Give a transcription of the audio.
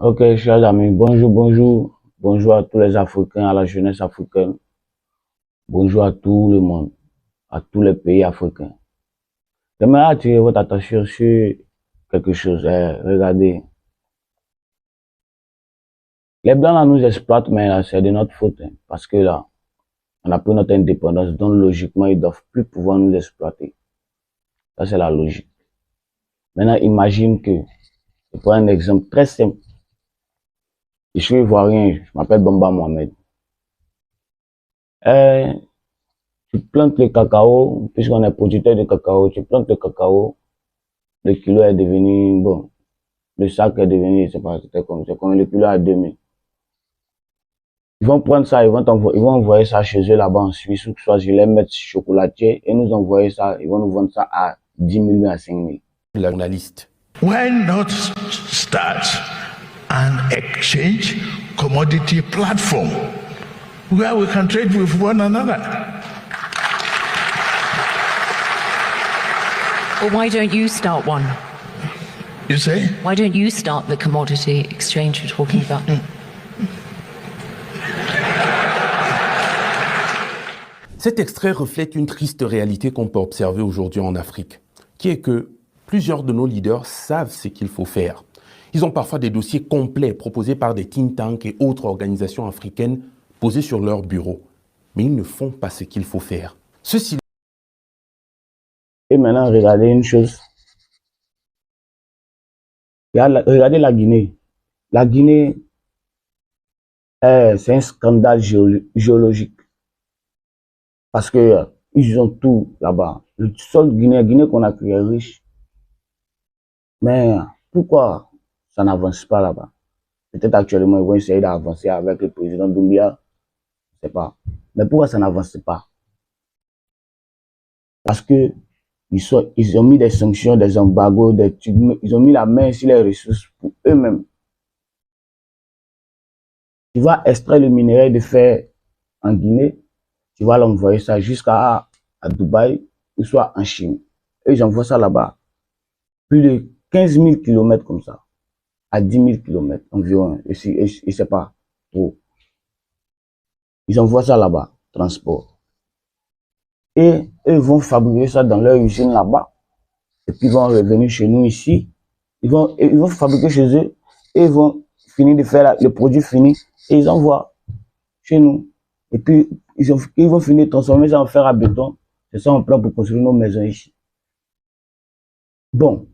Ok, chers amis, bonjour à tous les Africains, à la jeunesse africaine, bonjour à tout le monde, à tous les pays africains. J'aimerais attirer votre attention sur quelque chose. Regardez, les Blancs là nous exploitent, mais là c'est de notre faute, hein, parce que là, on a pris notre indépendance, donc logiquement ils doivent plus pouvoir nous exploiter. Ça c'est la logique. Maintenant, imagine que, je prends un exemple très simple. Je suis ivoirien, je m'appelle Bamba Mohamed. Euh, Tu plantes le cacao, puisqu'on est producteur de cacao, tu plantes le cacao, le kilo est devenu, bon, le sac est devenu, je sais pas, c'est comme le kilo à 2000. Ils vont prendre ça, ils vont envoyer ça chez eux là-bas en Suisse, ou soit je les mettre chocolatier, et nous envoyer ça, ils vont nous vendre ça à 10 000 à 5 000. La journaliste. Why not start an exchange commodity platform where we can trade with one another? Well, why don't you start one? You say? Why don't you start the commodity exchange you're talking about? Cet extrait reflète une triste réalité qu'on peut observer aujourd'hui en Afrique, qui est que plusieurs de nos leaders savent ce qu'il faut faire. Ils ont parfois des dossiers complets proposés par des think tanks et autres organisations africaines posés sur leur bureau, mais ils ne font pas ce qu'il faut faire. Ceci. Et maintenant, regardez une chose. Regardez la Guinée. La Guinée, c'est un scandale géologique. Parce que ils ont tout là-bas. Le sol Guinée qu'on a créé est riche. Mais pourquoi ça n'avance pas là-bas? Peut-être actuellement, ils vont essayer d'avancer avec le président Doumbia. Je sais pas. Mais pourquoi ça n'avance pas? Parce que ils ont mis des sanctions, des embargos, ils ont mis la main sur les ressources pour eux-mêmes. Tu vas extraire le minerai de fer en Guinée, tu vas l'envoyer ça jusqu'à Dubaï, ou soit en Chine. Et ils envoient ça là-bas. Plus de 15 000 km comme ça, à 10 000 km environ, et c'est pas trop. Ils envoient ça là-bas, transport. Et eux vont fabriquer ça dans leur usine là-bas. Et puis ils vont revenir chez nous ici. Ils vont fabriquer chez eux. Et ils vont finir de faire le produit fini. Et ils envoient chez nous. Et puis ils vont finir de transformer ça en fer à béton. C'est ça en plan pour construire nos maisons ici. Bon.